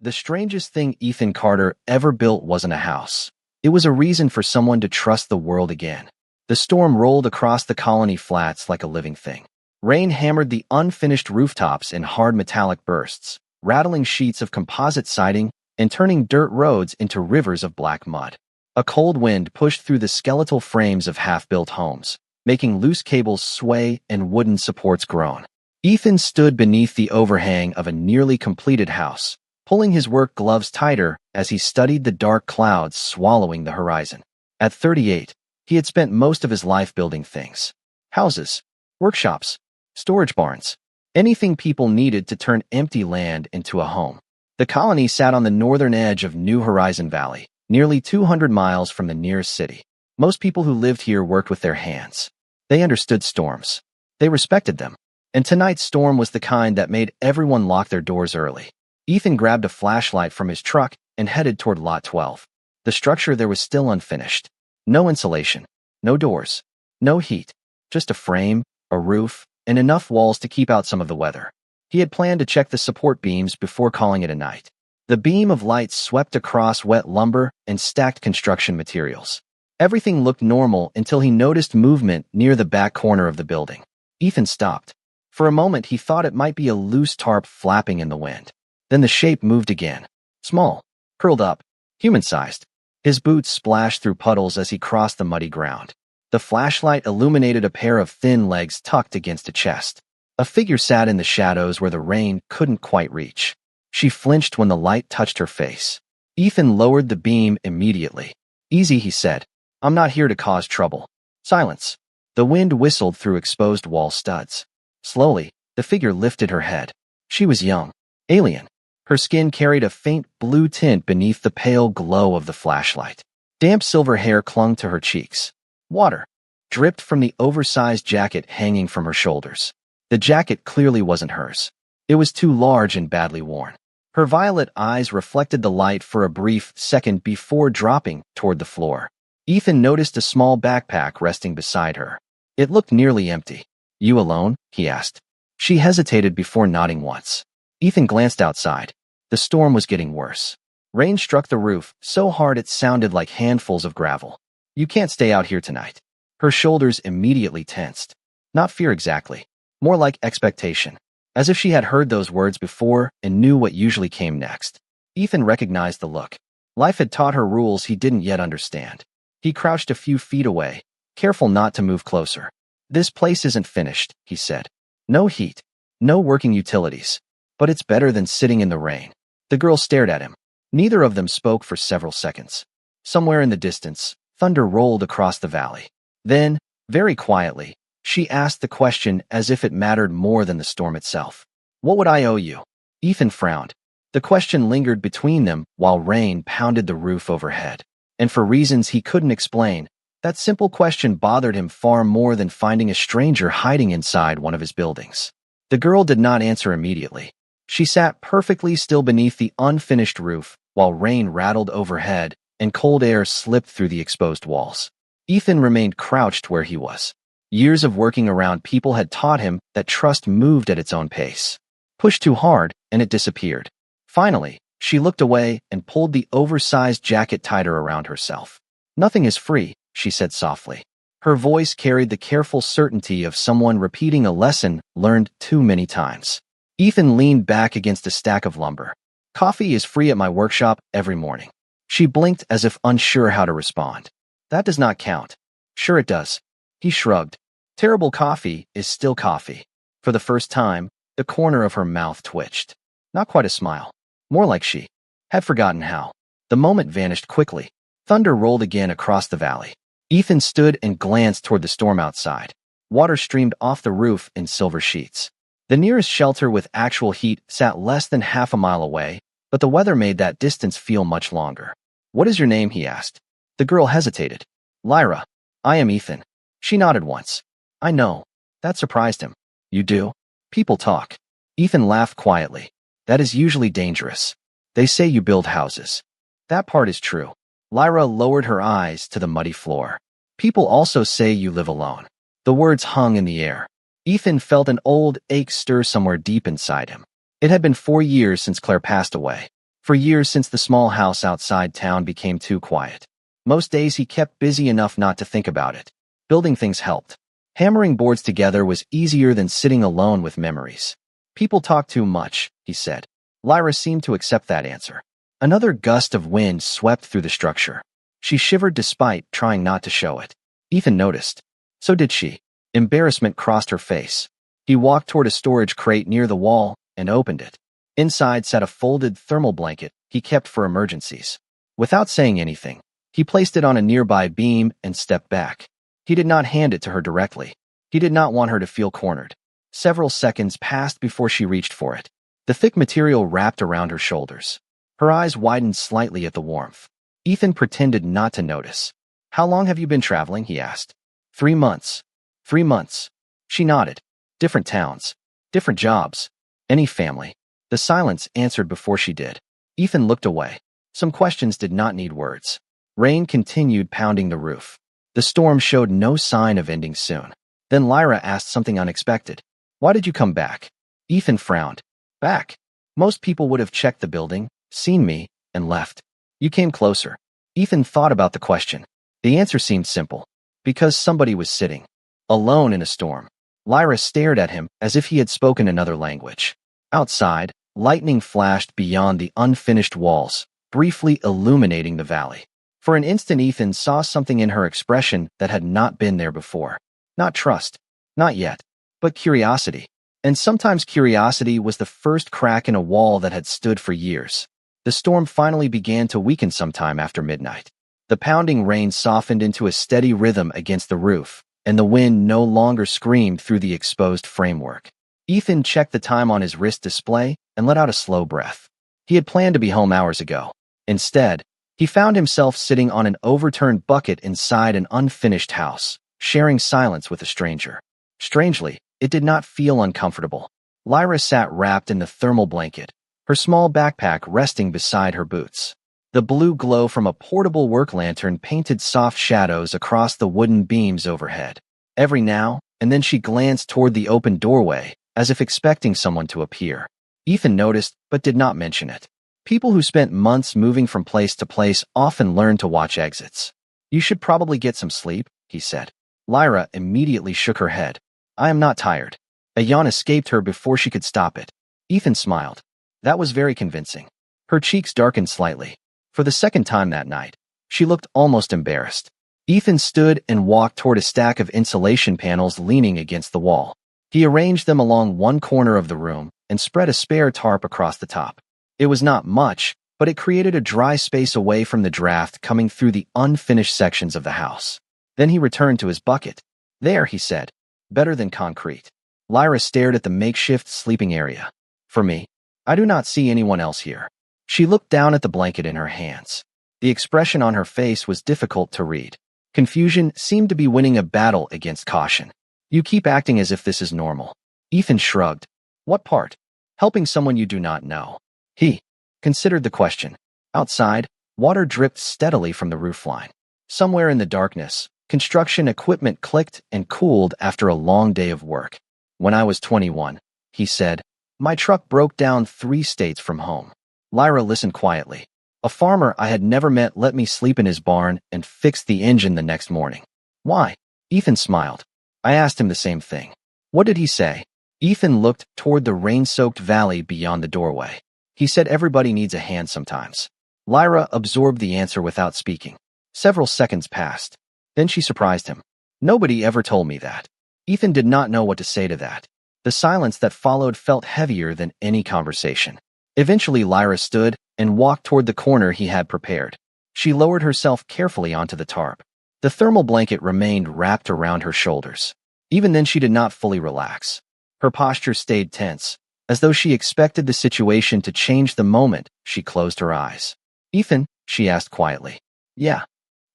The strangest thing Ethan Carter ever built wasn't a house. It was a reason for someone to trust the world again. The storm rolled across the colony flats like a living thing. Rain hammered the unfinished rooftops in hard metallic bursts, rattling sheets of composite siding and turning dirt roads into rivers of black mud. A cold wind pushed through the skeletal frames of half-built homes, making loose cables sway and wooden supports groan. Ethan stood beneath the overhang of a nearly completed house, pulling his work gloves tighter as he studied the dark clouds swallowing the horizon. At 38, he had spent most of his life building things. Houses, workshops, storage barns, anything people needed to turn empty land into a home. The colony sat on the northern edge of New Horizon Valley, nearly 200 miles from the nearest city. Most people who lived here worked with their hands. They understood storms. They respected them. And tonight's storm was the kind that made everyone lock their doors early. Ethan grabbed a flashlight from his truck and headed toward Lot 12. The structure there was still unfinished. No insulation, no doors, no heat, just a frame, a roof, and enough walls to keep out some of the weather. He had planned to check the support beams before calling it a night. The beam of light swept across wet lumber and stacked construction materials. Everything looked normal until he noticed movement near the back corner of the building. Ethan stopped. For a moment, he thought it might be a loose tarp flapping in the wind. Then the shape moved again. Small, curled up, human-sized. His boots splashed through puddles as he crossed the muddy ground. The flashlight illuminated a pair of thin legs tucked against a chest. A figure sat in the shadows where the rain couldn't quite reach. She flinched when the light touched her face. Ethan lowered the beam immediately. "Easy," he said. "I'm not here to cause trouble." Silence. The wind whistled through exposed wall studs. Slowly, the figure lifted her head. She was young, alien. Her skin carried a faint blue tint beneath the pale glow of the flashlight. Damp silver hair clung to her cheeks. Water dripped from the oversized jacket hanging from her shoulders. The jacket clearly wasn't hers. It was too large and badly worn. Her violet eyes reflected the light for a brief second before dropping toward the floor. Ethan noticed a small backpack resting beside her. It looked nearly empty. "You alone?" he asked. She hesitated before nodding once. Ethan glanced outside. The storm was getting worse. Rain struck the roof so hard it sounded like handfuls of gravel. "You can't stay out here tonight." Her shoulders immediately tensed. Not fear exactly. More like expectation. As if she had heard those words before and knew what usually came next. Ethan recognized the look. Life had taught her rules he didn't yet understand. He crouched a few feet away, careful not to move closer. "This place isn't finished," he said. "No heat. No working utilities. But it's better than sitting in the rain." The girl stared at him. Neither of them spoke for several seconds. Somewhere in the distance, thunder rolled across the valley. Then, very quietly, she asked the question as if it mattered more than the storm itself. "What would I owe you?" Ethan frowned. The question lingered between them while rain pounded the roof overhead. And for reasons he couldn't explain, that simple question bothered him far more than finding a stranger hiding inside one of his buildings. The girl did not answer immediately. She sat perfectly still beneath the unfinished roof while rain rattled overhead and cold air slipped through the exposed walls. Ethan remained crouched where he was. Years of working around people had taught him that trust moved at its own pace. Push too hard, and it disappeared. Finally, she looked away and pulled the oversized jacket tighter around herself. "Nothing is free," she said softly. Her voice carried the careful certainty of someone repeating a lesson learned too many times. Ethan leaned back against a stack of lumber. "Coffee is free at my workshop every morning." She blinked as if unsure how to respond. "That does not count." "Sure it does." He shrugged. "Terrible coffee is still coffee." For the first time, the corner of her mouth twitched. Not quite a smile. More like she had forgotten how. The moment vanished quickly. Thunder rolled again across the valley. Ethan stood and glanced toward the storm outside. Water streamed off the roof in silver sheets. The nearest shelter with actual heat sat less than half a mile away, but the weather made that distance feel much longer. "What is your name?" he asked. The girl hesitated. "Lyra. I am Ethan." She nodded once. "I know." That surprised him. "You do?" "People talk." Ethan laughed quietly. "That is usually dangerous. They say you build houses." "That part is true." Lyra lowered her eyes to the muddy floor. "People also say you live alone." The words hung in the air. Ethan felt an old ache stir somewhere deep inside him. It had been 4 years since Claire passed away. For years since the small house outside town became too quiet. Most days he kept busy enough not to think about it. Building things helped. Hammering boards together was easier than sitting alone with memories. People talk too much, he said. Lyra seemed to accept that answer. Another gust of wind swept through the structure. She shivered despite trying not to show it. Ethan noticed. So did she. Embarrassment crossed her face. He walked toward a storage crate near the wall and opened it. Inside sat a folded thermal blanket he kept for emergencies. Without saying anything, he placed it on a nearby beam and stepped back. He did not hand it to her directly. He did not want her to feel cornered. Several seconds passed before she reached for it. The thick material wrapped around her shoulders. Her eyes widened slightly at the warmth. Ethan pretended not to notice. How long have you been traveling? He asked. 3 months. 3 months. She nodded. Different towns. Different jobs. Any family. The silence answered before she did. Ethan looked away. Some questions did not need words. Rain continued pounding the roof. The storm showed no sign of ending soon. Then Lyra asked something unexpected. Why did you come back? Ethan frowned. Back. Most people would have checked the building, seen me, and left. You came closer. Ethan thought about the question. The answer seemed simple. Because somebody was sitting. Alone in a storm. Lyra stared at him as if he had spoken another language. Outside, lightning flashed beyond the unfinished walls, briefly illuminating the valley. For an instant Ethan saw something in her expression that had not been there before. Not trust. Not yet. But curiosity. And sometimes curiosity was the first crack in a wall that had stood for years. The storm finally began to weaken sometime after midnight. The pounding rain softened into a steady rhythm against the roof, and the wind no longer screamed through the exposed framework. Ethan checked the time on his wrist display and let out a slow breath. He had planned to be home hours ago. Instead, he found himself sitting on an overturned bucket inside an unfinished house, sharing silence with a stranger. Strangely, it did not feel uncomfortable. Lyra sat wrapped in the thermal blanket, her small backpack resting beside her boots. The blue glow from a portable work lantern painted soft shadows across the wooden beams overhead. Every now and then she glanced toward the open doorway, as if expecting someone to appear. Ethan noticed, but did not mention it. People who spent months moving from place to place often learn to watch exits. You should probably get some sleep, he said. Lyra immediately shook her head. I am not tired. A yawn escaped her before she could stop it. Ethan smiled. That was very convincing. Her cheeks darkened slightly. For the second time that night, she looked almost embarrassed. Ethan stood and walked toward a stack of insulation panels leaning against the wall. He arranged them along one corner of the room and spread a spare tarp across the top. It was not much, but it created a dry space away from the draft coming through the unfinished sections of the house. Then he returned to his bucket. There, he said. Better than concrete. Lyra stared at the makeshift sleeping area. For me, I do not see anyone else here. She looked down at the blanket in her hands. The expression on her face was difficult to read. Confusion seemed to be winning a battle against caution. You keep acting as if this is normal. Ethan shrugged. What part? Helping someone you do not know. He considered the question. Outside, water dripped steadily from the roofline. Somewhere in the darkness, construction equipment clicked and cooled after a long day of work. When I was 21, he said, my truck broke down 3 states from home. Lyra listened quietly. A farmer I had never met let me sleep in his barn and fixed the engine the next morning. Why? Ethan smiled. I asked him the same thing. What did he say? Ethan looked toward the rain-soaked valley beyond the doorway. He said everybody needs a hand sometimes. Lyra absorbed the answer without speaking. Several seconds passed. Then she surprised him. Nobody ever told me that. Ethan did not know what to say to that. The silence that followed felt heavier than any conversation. Eventually Lyra stood and walked toward the corner he had prepared. She lowered herself carefully onto the tarp. The thermal blanket remained wrapped around her shoulders. Even then she did not fully relax. Her posture stayed tense, as though she expected the situation to change the moment she closed her eyes. Ethan, she asked quietly. Yeah.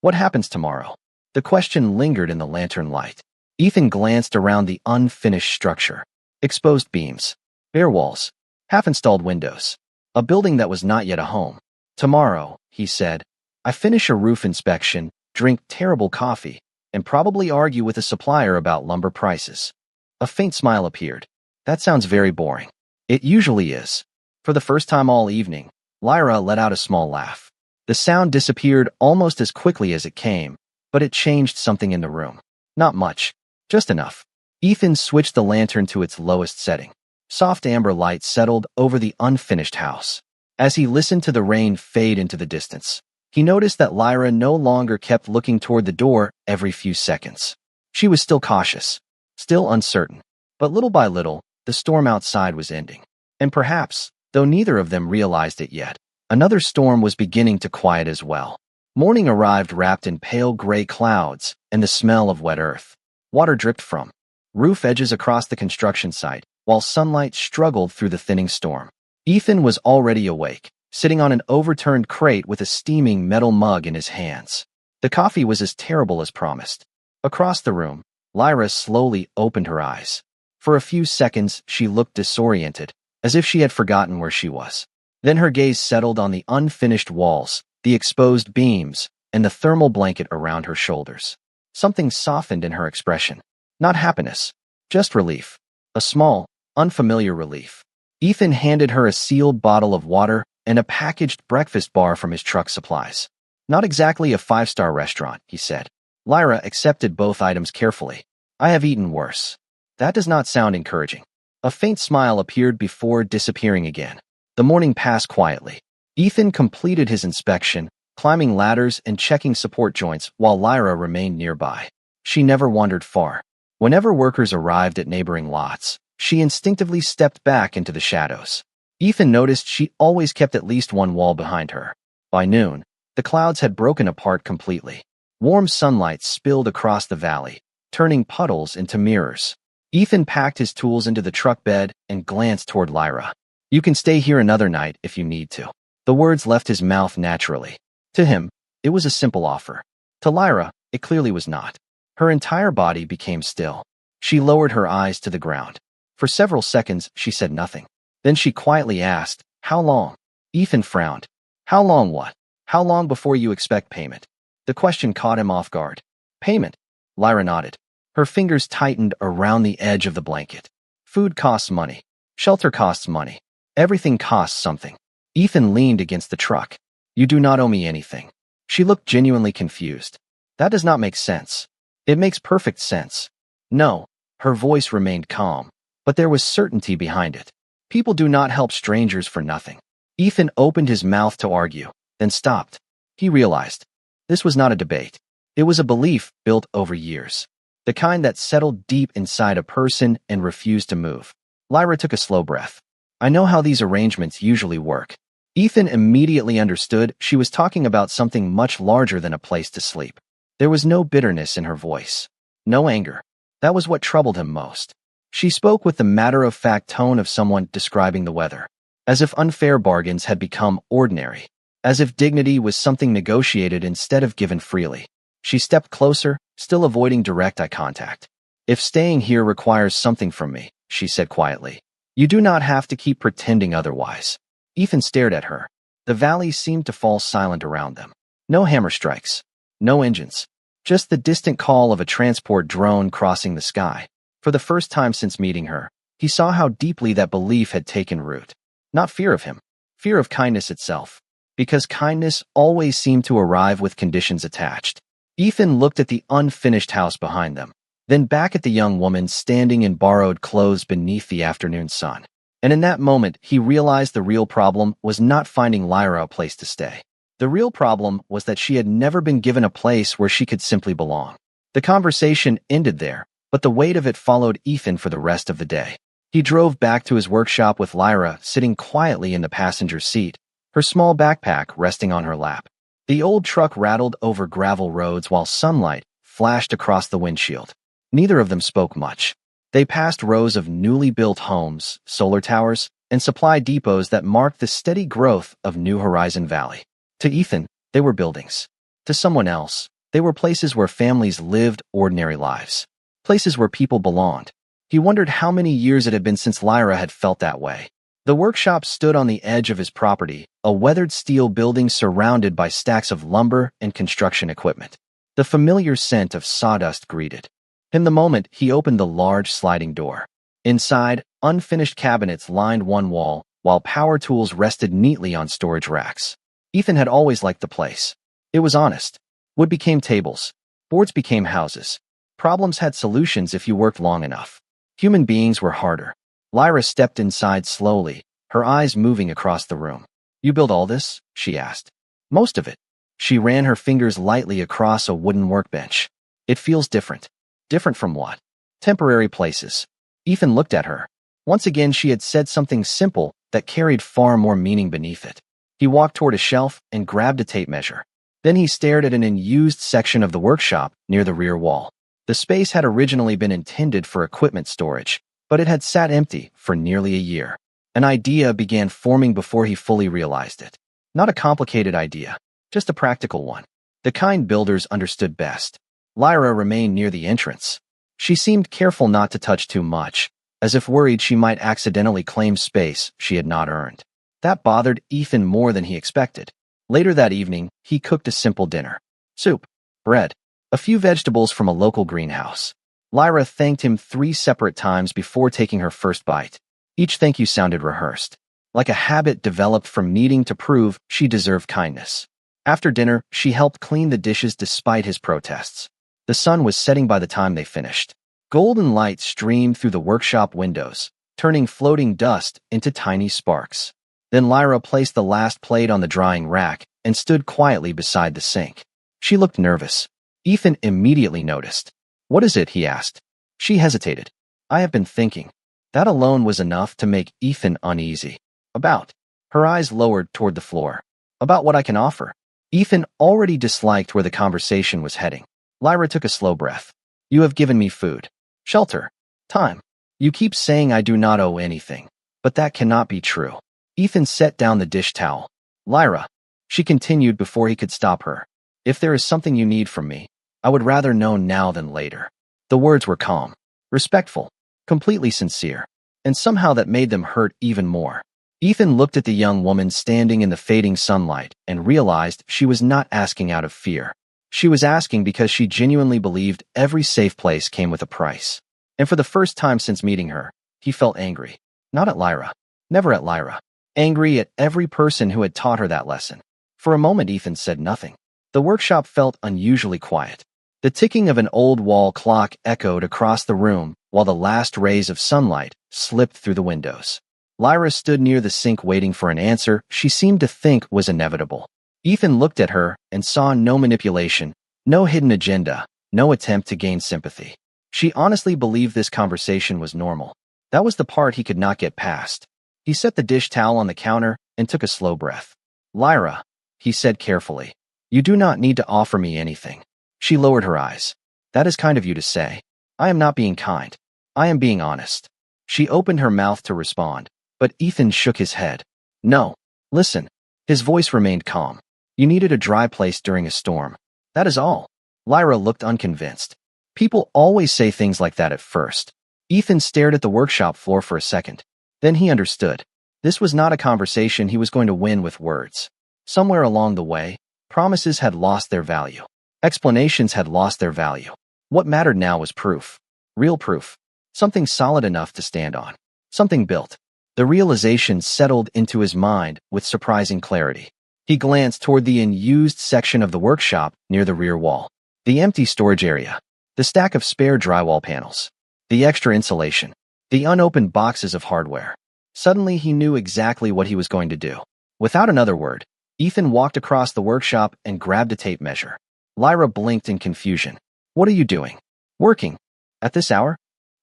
What happens tomorrow? The question lingered in the lantern light. Ethan glanced around the unfinished structure. Exposed beams. Bare walls. Half-installed windows. A building that was not yet a home. Tomorrow, he said, I finish a roof inspection, drink terrible coffee, and probably argue with a supplier about lumber prices. A faint smile appeared. That sounds very boring. It usually is. For the first time all evening, Lyra let out a small laugh. The sound disappeared almost as quickly as it came, but it changed something in the room. Not much, just enough. Ethan switched the lantern to its lowest setting. Soft amber light settled over the unfinished house. As he listened to the rain fade into the distance, he noticed that Lyra no longer kept looking toward the door every few seconds. She was still cautious, still uncertain, but little by little, the storm outside was ending. And perhaps, though neither of them realized it yet, another storm was beginning to quiet as well. Morning arrived wrapped in pale gray clouds and the smell of wet earth. Water dripped from roof edges across the construction site, while sunlight struggled through the thinning storm. Ethan was already awake, sitting on an overturned crate with a steaming metal mug in his hands. The coffee was as terrible as promised. Across the room, Lyra slowly opened her eyes. For a few seconds, she looked disoriented, as if she had forgotten where she was. Then her gaze settled on the unfinished walls, the exposed beams, and the thermal blanket around her shoulders. Something softened in her expression. Not happiness, just relief. A small, unfamiliar relief. Ethan handed her a sealed bottle of water and a packaged breakfast bar from his truck supplies. Not exactly a five-star restaurant, he said. Lyra accepted both items carefully. I have eaten worse. That does not sound encouraging. A faint smile appeared before disappearing again. The morning passed quietly. Ethan completed his inspection, climbing ladders and checking support joints while Lyra remained nearby. She never wandered far. Whenever workers arrived at neighboring lots, she instinctively stepped back into the shadows. Ethan noticed she always kept at least one wall behind her. By noon, the clouds had broken apart completely. Warm sunlight spilled across the valley, turning puddles into mirrors. Ethan packed his tools into the truck bed and glanced toward Lyra. You can stay here another night if you need to. The words left his mouth naturally. To him, it was a simple offer. To Lyra, it clearly was not. Her entire body became still. She lowered her eyes to the ground. For several seconds, she said nothing. Then she quietly asked, "How long?" Ethan frowned. "How long what? How long before you expect payment?" The question caught him off guard. "Payment?" Lyra nodded. Her fingers tightened around the edge of the blanket. "Food costs money. Shelter costs money. Everything costs something." Ethan leaned against the truck. "You do not owe me anything." She looked genuinely confused. "That does not make sense." "It makes perfect sense." "No." Her voice remained calm, but there was certainty behind it. People do not help strangers for nothing. Ethan opened his mouth to argue, then stopped. He realized this was not a debate. It was a belief built over years. The kind that settled deep inside a person and refused to move. Lyra took a slow breath. "I know how these arrangements usually work." Ethan immediately understood she was talking about something much larger than a place to sleep. There was no bitterness in her voice. No anger. That was what troubled him most. She spoke with the matter-of-fact tone of someone describing the weather. As if unfair bargains had become ordinary. As if dignity was something negotiated instead of given freely. She stepped closer, still avoiding direct eye contact. "If staying here requires something from me," she said quietly, "you do not have to keep pretending otherwise." Ethan stared at her. The valley seemed to fall silent around them. No hammer strikes. No engines. Just the distant call of a transport drone crossing the sky. For the first time since meeting her, he saw how deeply that belief had taken root. Not fear of him. Fear of kindness itself. Because kindness always seemed to arrive with conditions attached. Ethan looked at the unfinished house behind them, then back at the young woman standing in borrowed clothes beneath the afternoon sun. And in that moment, he realized the real problem was not finding Lyra a place to stay. The real problem was that she had never been given a place where she could simply belong. The conversation ended there, but the weight of it followed Ethan for the rest of the day. He drove back to his workshop with Lyra sitting quietly in the passenger seat, her small backpack resting on her lap. The old truck rattled over gravel roads while sunlight flashed across the windshield. Neither of them spoke much. They passed rows of newly built homes, solar towers, and supply depots that marked the steady growth of New Horizon Valley. To Ethan, they were buildings. To someone else, they were places where families lived ordinary lives. Places where people belonged. He wondered how many years it had been since Lyra had felt that way. The workshop stood on the edge of his property, a weathered steel building surrounded by stacks of lumber and construction equipment. The familiar scent of sawdust greeted him the moment he opened the large sliding door. Inside, unfinished cabinets lined one wall, while power tools rested neatly on storage racks. Ethan had always liked the place. It was honest. Wood became tables. Boards became houses. Problems had solutions if you worked long enough. Human beings were harder. Lyra stepped inside slowly, her eyes moving across the room. "You build all this?" she asked. "Most of it." She ran her fingers lightly across a wooden workbench. "It feels different." "Different from what?" "Temporary places." Ethan looked at her. Once again she had said something simple that carried far more meaning beneath it. He walked toward a shelf and grabbed a tape measure. Then he stared at an unused section of the workshop near the rear wall. The space had originally been intended for equipment storage, but it had sat empty for nearly a year. An idea began forming before he fully realized it. Not a complicated idea, just a practical one. The kind builders understood best. Lyra remained near the entrance. She seemed careful not to touch too much, as if worried she might accidentally claim space she had not earned. That bothered Ethan more than he expected. Later that evening, he cooked a simple dinner. Soup, bread, a few vegetables from a local greenhouse. Lyra thanked him 3 separate times before taking her first bite. Each thank you sounded rehearsed, like a habit developed from needing to prove she deserved kindness. After dinner, she helped clean the dishes despite his protests. The sun was setting by the time they finished. Golden light streamed through the workshop windows, turning floating dust into tiny sparks. Then Lyra placed the last plate on the drying rack and stood quietly beside the sink. She looked nervous. Ethan immediately noticed. "What is it?" he asked. She hesitated. "I have been thinking." That alone was enough to make Ethan uneasy. "About?" Her eyes lowered toward the floor. "About what I can offer." Ethan already disliked where the conversation was heading. Lyra took a slow breath. "You have given me food, shelter, time. You keep saying I do not owe anything, but that cannot be true." Ethan set down the dish towel. "Lyra," she continued before he could stop her, "if there is something you need from me, I would rather know now than later." The words were calm, respectful, completely sincere, and somehow that made them hurt even more. Ethan looked at the young woman standing in the fading sunlight and realized she was not asking out of fear. She was asking because she genuinely believed every safe place came with a price. And for the first time since meeting her, he felt angry. Not at Lyra. Never at Lyra. Angry at every person who had taught her that lesson. For a moment, Ethan said nothing. The workshop felt unusually quiet. The ticking of an old wall clock echoed across the room while the last rays of sunlight slipped through the windows. Lyra stood near the sink waiting for an answer she seemed to think was inevitable. Ethan looked at her and saw no manipulation, no hidden agenda, no attempt to gain sympathy. She honestly believed this conversation was normal. That was the part he could not get past. He set the dish towel on the counter and took a slow breath. "Lyra," he said carefully, "you do not need to offer me anything." She lowered her eyes. "That is kind of you to say. I am not being kind. I am being honest." She opened her mouth to respond, but Ethan shook his head. "No. Listen." His voice remained calm. "You needed a dry place during a storm. That is all." Lyra looked unconvinced. People always say things like that at first. Ethan stared at the workshop floor for a second. Then he understood. This was not a conversation he was going to win with words. Somewhere along the way, promises had lost their value. Explanations had lost their value. What mattered now was proof. Real proof. Something solid enough to stand on. Something built. The realization settled into his mind with surprising clarity. He glanced toward the unused section of the workshop near the rear wall. The empty storage area. The stack of spare drywall panels. The extra insulation. The unopened boxes of hardware. Suddenly he knew exactly what he was going to do. Without another word, Ethan walked across the workshop and grabbed a tape measure. Lyra blinked in confusion. "What are you doing?" "Working." "At this hour?"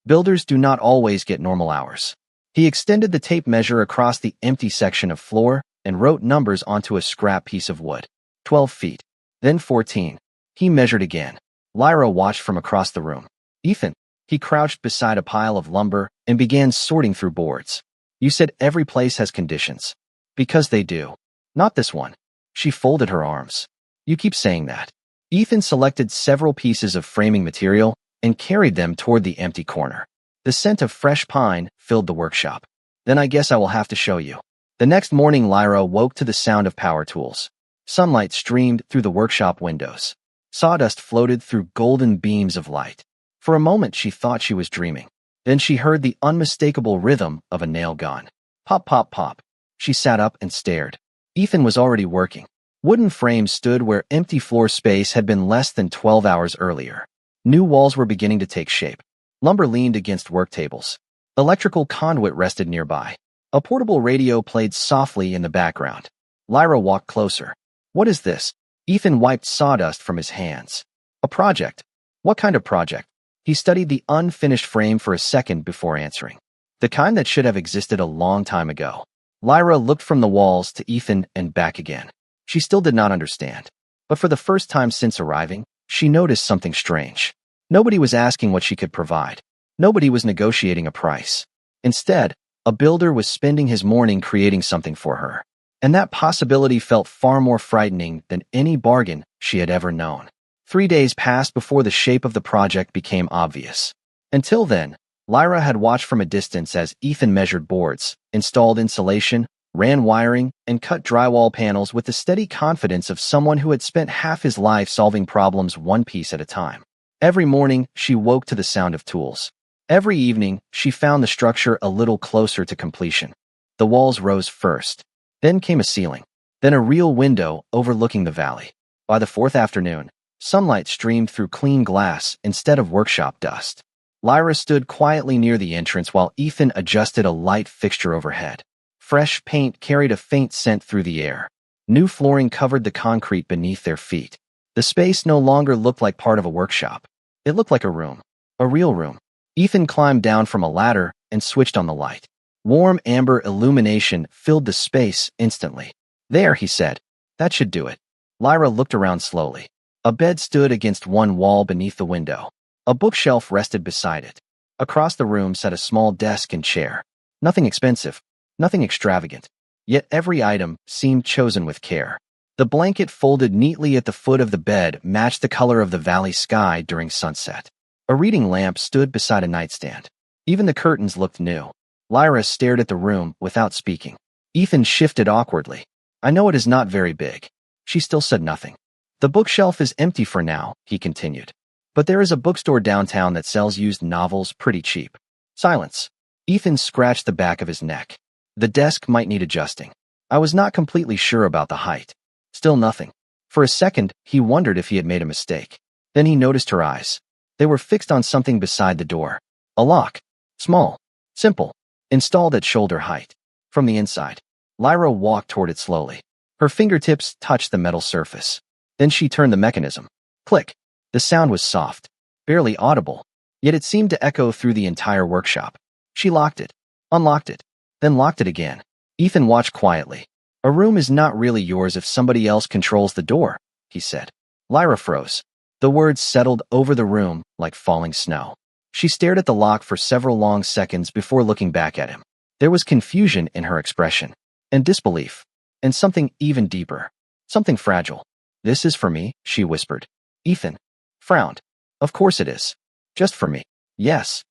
"Builders do not always get normal hours." He extended the tape measure across the empty section of floor and wrote numbers onto a scrap piece of wood. 12 feet. Then 14. He measured again. Lyra watched from across the room. "Ethan." He crouched beside a pile of lumber and began sorting through boards. "You said every place has conditions." "Because they do. Not this one." She folded her arms. "You keep saying that." Ethan selected several pieces of framing material and carried them toward the empty corner. The scent of fresh pine filled the workshop. "Then I guess I will have to show you." The next morning, Lyra woke to the sound of power tools. Sunlight streamed through the workshop windows. Sawdust floated through golden beams of light. For a moment, she thought she was dreaming. Then she heard the unmistakable rhythm of a nail gun. Pop, pop, pop. She sat up and stared. Ethan was already working. Wooden frames stood where empty floor space had been less than 12 hours earlier. New walls were beginning to take shape. Lumber leaned against work tables. Electrical conduit rested nearby. A portable radio played softly in the background. Lyra walked closer. What is this? Ethan wiped sawdust from his hands. A project. What kind of project? He studied the unfinished frame for a second before answering. The kind that should have existed a long time ago. Lyra looked from the walls to Ethan and back again. She still did not understand. But for the first time since arriving, she noticed something strange. Nobody was asking what she could provide. Nobody was negotiating a price. Instead, a builder was spending his morning creating something for her. And that possibility felt far more frightening than any bargain she had ever known. 3 days passed before the shape of the project became obvious. Until then, Lyra had watched from a distance as Ethan measured boards, installed insulation, ran wiring, and cut drywall panels with the steady confidence of someone who had spent half his life solving problems one piece at a time. Every morning, she woke to the sound of tools. Every evening, she found the structure a little closer to completion. The walls rose first. Then came a ceiling. Then a real window overlooking the valley. By the fourth afternoon, sunlight streamed through clean glass instead of workshop dust. Lyra stood quietly near the entrance while Ethan adjusted a light fixture overhead. Fresh paint carried a faint scent through the air. New flooring covered the concrete beneath their feet. The space no longer looked like part of a workshop. It looked like a room. A real room. Ethan climbed down from a ladder and switched on the light. Warm amber illumination filled the space instantly. There, he said. That should do it. Lyra looked around slowly. A bed stood against one wall beneath the window. A bookshelf rested beside it. Across the room sat a small desk and chair. Nothing expensive. Nothing extravagant. Yet every item seemed chosen with care. The blanket folded neatly at the foot of the bed matched the color of the valley sky during sunset. A reading lamp stood beside a nightstand. Even the curtains looked new. Lyra stared at the room without speaking. Ethan shifted awkwardly. I know it is not very big. She still said nothing. The bookshelf is empty for now, he continued. But there is a bookstore downtown that sells used novels pretty cheap. Silence. Ethan scratched the back of his neck. The desk might need adjusting. I was not completely sure about the height. Still nothing. For a second, he wondered if he had made a mistake. Then he noticed her eyes. They were fixed on something beside the door. A lock. Small. Simple. Installed at shoulder height. From the inside, Lyra walked toward it slowly. Her fingertips touched the metal surface. Then she turned the mechanism. Click. The sound was soft, barely audible, yet it seemed to echo through the entire workshop. She locked it, unlocked it, then locked it again. Ethan watched quietly. A room is not really yours if somebody else controls the door, he said. Lyra froze. The words settled over the room like falling snow. She stared at the lock for several long seconds before looking back at him. There was confusion in her expression, and disbelief, and something even deeper, something fragile. This is for me, she whispered. Ethan frowned. Of course it is. Just for me. Yes.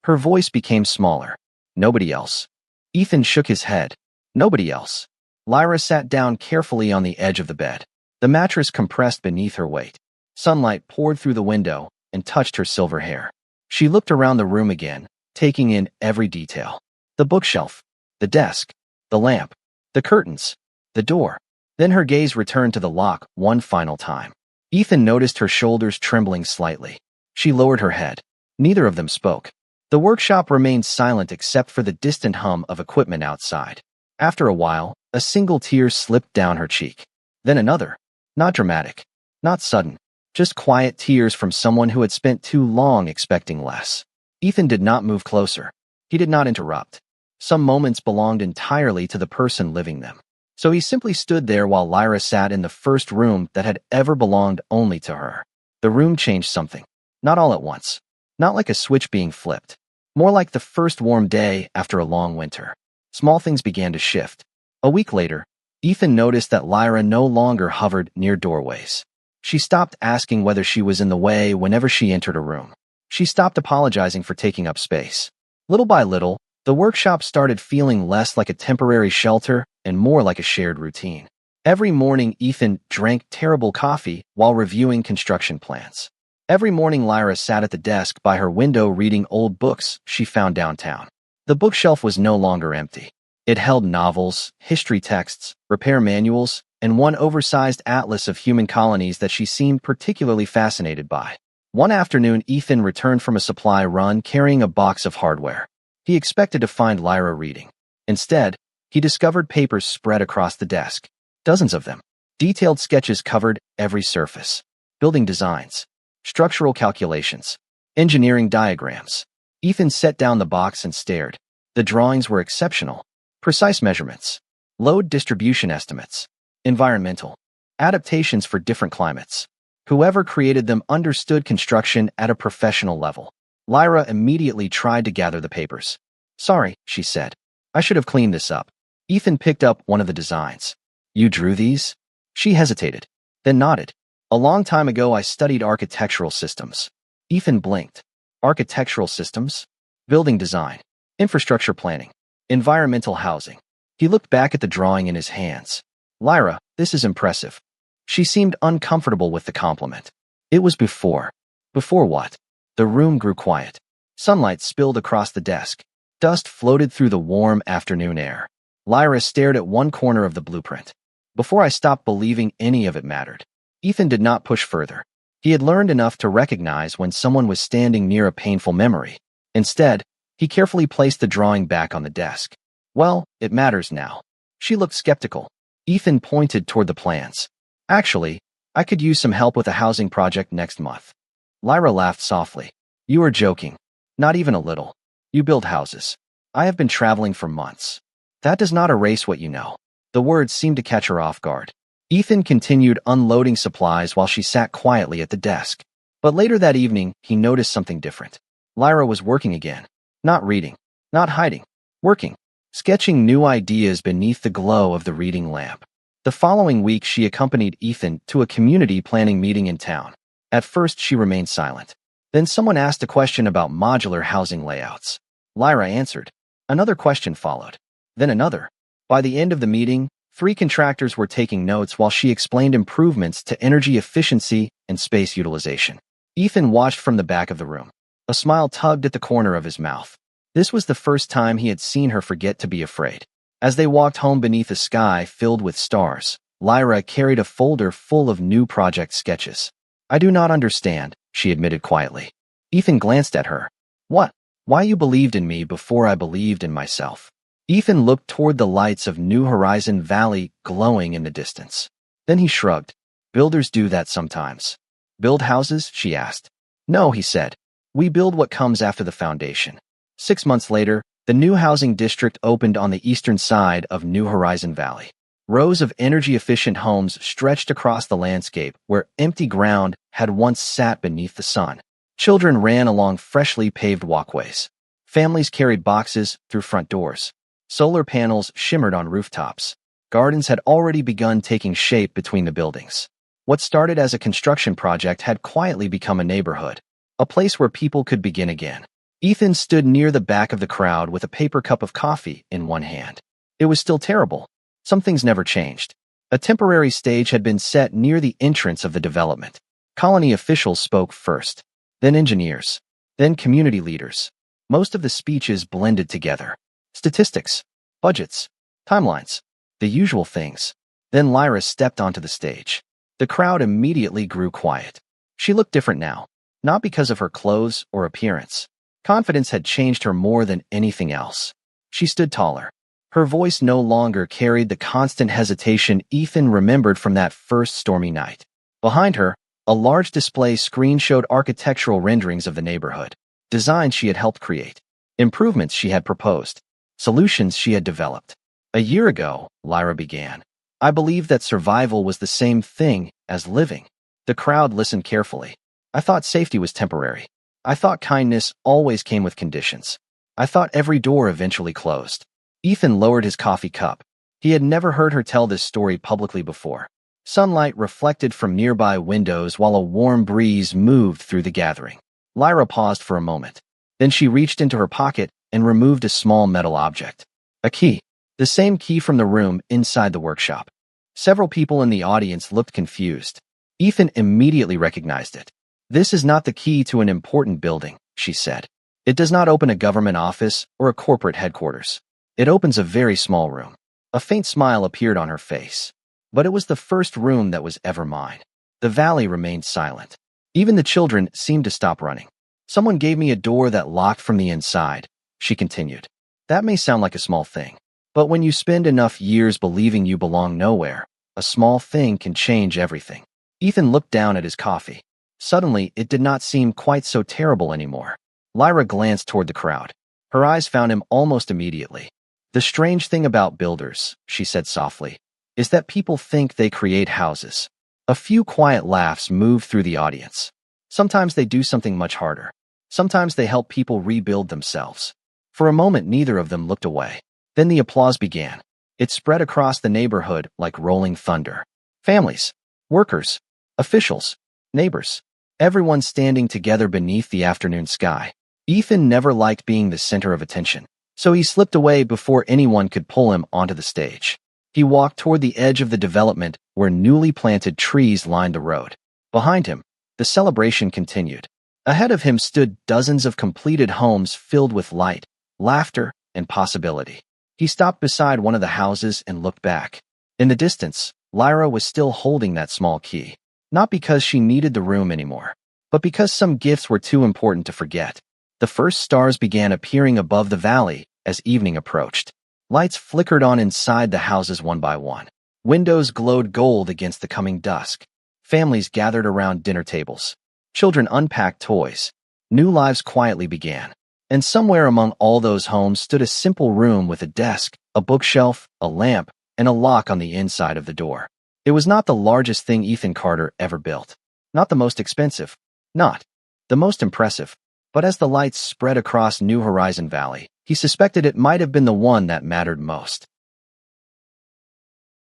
Her voice became smaller. Nobody else. Ethan shook his head. Nobody else. Lyra sat down carefully on the edge of the bed. The mattress compressed beneath her weight. Sunlight poured through the window and touched her silver hair. She looked around the room again, taking in every detail. The bookshelf, the desk, the lamp, the curtains, the door. Then her gaze returned to the lock one final time. Ethan noticed her shoulders trembling slightly. She lowered her head. Neither of them spoke. The workshop remained silent except for the distant hum of equipment outside. After a while, a single tear slipped down her cheek. Then another. Not dramatic. Not sudden. Just quiet tears from someone who had spent too long expecting less. Ethan did not move closer. He did not interrupt. Some moments belonged entirely to the person living them. So he simply stood there while Lyra sat in the first room that had ever belonged only to her. The room changed something. Not all at once. Not like a switch being flipped. More like the first warm day after a long winter. Small things began to shift. A week later, Ethan noticed that Lyra no longer hovered near doorways. She stopped asking whether she was in the way whenever she entered a room. She stopped apologizing for taking up space. Little by little, the workshop started feeling less like a temporary shelter and more like a shared routine. Every morning, Ethan drank terrible coffee while reviewing construction plans. Every morning, Lyra sat at the desk by her window reading old books she found downtown. The bookshelf was no longer empty. It held novels, history texts, repair manuals, and one oversized atlas of human colonies that she seemed particularly fascinated by. One afternoon, Ethan returned from a supply run carrying a box of hardware. He expected to find Lyra reading. Instead, he discovered papers spread across the desk. Dozens of them. Detailed sketches covered every surface. Building designs, structural calculations, engineering diagrams. Ethan set down the box and stared. The drawings were exceptional. Precise measurements, load distribution estimates, environmental adaptations for different climates. Whoever created them understood construction at a professional level. Lyra immediately tried to gather the papers. "Sorry," she said. "I should have cleaned this up." Ethan picked up one of the designs. "You drew these?" She hesitated, then nodded. "A long time ago I studied architectural systems." Ethan blinked. Architectural systems? Building design, infrastructure planning, environmental housing. He looked back at the drawing in his hands. "Lyra, this is impressive." She seemed uncomfortable with the compliment. It was before. Before what? The room grew quiet. Sunlight spilled across the desk. Dust floated through the warm afternoon air. Lyra stared at one corner of the blueprint. "Before I stopped believing any of it mattered." Ethan did not push further. He had learned enough to recognize when someone was standing near a painful memory. Instead, he carefully placed the drawing back on the desk. "Well, it matters now." She looked skeptical. Ethan pointed toward the plans. "Actually, I could use some help with a housing project next month." Lyra laughed softly. "You are joking." "Not even a little. You build houses. I have been traveling for months." "That does not erase what you know." The words seemed to catch her off guard. Ethan continued unloading supplies while she sat quietly at the desk. But later that evening, he noticed something different. Lyra was working again. Not reading. Not hiding. Working. Sketching new ideas beneath the glow of the reading lamp. The following week, she accompanied Ethan to a community planning meeting in town. At first, she remained silent. Then someone asked a question about modular housing layouts. Lyra answered. Another question followed. Then another. By the end of the meeting, 3 contractors were taking notes while she explained improvements to energy efficiency and space utilization. Ethan watched from the back of the room. A smile tugged at the corner of his mouth. This was the first time he had seen her forget to be afraid. As they walked home beneath a sky filled with stars, Lyra carried a folder full of new project sketches. "I do not understand," she admitted quietly. Ethan glanced at her. "What? Why you believed in me before I believed in myself?" Ethan looked toward the lights of New Horizon Valley glowing in the distance. Then he shrugged. "Builders do that sometimes." "Build houses?" she asked. "No," he said. "We build what comes after the foundation." 6 months later, the new housing district opened on the eastern side of New Horizon Valley. Rows of energy-efficient homes stretched across the landscape where empty ground had once sat beneath the sun. Children ran along freshly paved walkways. Families carried boxes through front doors. Solar panels shimmered on rooftops. Gardens had already begun taking shape between the buildings. What started as a construction project had quietly become a neighborhood, a place where people could begin again. Ethan stood near the back of the crowd with a paper cup of coffee in one hand. It was still terrible. Some things never changed. A temporary stage had been set near the entrance of the development. Colony officials spoke first, then engineers, then community leaders. Most of the speeches blended together. Statistics, budgets, timelines, the usual things. Then Lyra stepped onto the stage. The crowd immediately grew quiet. She looked different now, not because of her clothes or appearance. Confidence had changed her more than anything else. She stood taller. Her voice no longer carried the constant hesitation Ethan remembered from that first stormy night. Behind her, a large display screen showed architectural renderings of the neighborhood, designs she had helped create, improvements she had proposed, solutions she had developed. "A year ago," Lyra began, "I believed that survival was the same thing as living." The crowd listened carefully. "I thought safety was temporary. I thought kindness always came with conditions. I thought every door eventually closed." Ethan lowered his coffee cup. He had never heard her tell this story publicly before. Sunlight reflected from nearby windows while a warm breeze moved through the gathering. Lyra paused for a moment. Then she reached into her pocket and removed a small metal object. A key. The same key from the room inside the workshop. Several people in the audience looked confused. Ethan immediately recognized it. "This is not the key to an important building," she said. "It does not open a government office or a corporate headquarters. It opens a very small room. A faint smile appeared on her face. But it was the first room that was ever mine. The valley remained silent. Even the children seemed to stop running. Someone gave me a door that locked from the inside, she continued. That may sound like a small thing, but when you spend enough years believing you belong nowhere, a small thing can change everything. Ethan looked down at his coffee. Suddenly, it did not seem quite so terrible anymore. Lyra glanced toward the crowd. Her eyes found him almost immediately. The strange thing about builders, she said softly, is that people think they create houses. A few quiet laughs moved through the audience. Sometimes they do something much harder. Sometimes they help people rebuild themselves. For a moment, neither of them looked away. Then the applause began. It spread across the neighborhood like rolling thunder. Families, workers, officials, neighbors, everyone standing together beneath the afternoon sky. Ethan never liked being the center of attention, so he slipped away before anyone could pull him onto the stage. He walked toward the edge of the development where newly planted trees lined the road. Behind him, the celebration continued. Ahead of him stood dozens of completed homes filled with light, laughter, and possibility. He stopped beside one of the houses and looked back. In the distance, Lyra was still holding that small key. Not because she needed the room anymore, but because some gifts were too important to forget. The first stars began appearing above the valley as evening approached. Lights flickered on inside the houses one by one. Windows glowed gold against the coming dusk. Families gathered around dinner tables. Children unpacked toys. New lives quietly began. And somewhere among all those homes stood a simple room with a desk, a bookshelf, a lamp, and a lock on the inside of the door. It was not the largest thing Ethan Carter ever built. Not the most expensive. Not the most impressive. But as the lights spread across New Horizon Valley, he suspected it might have been the one that mattered most.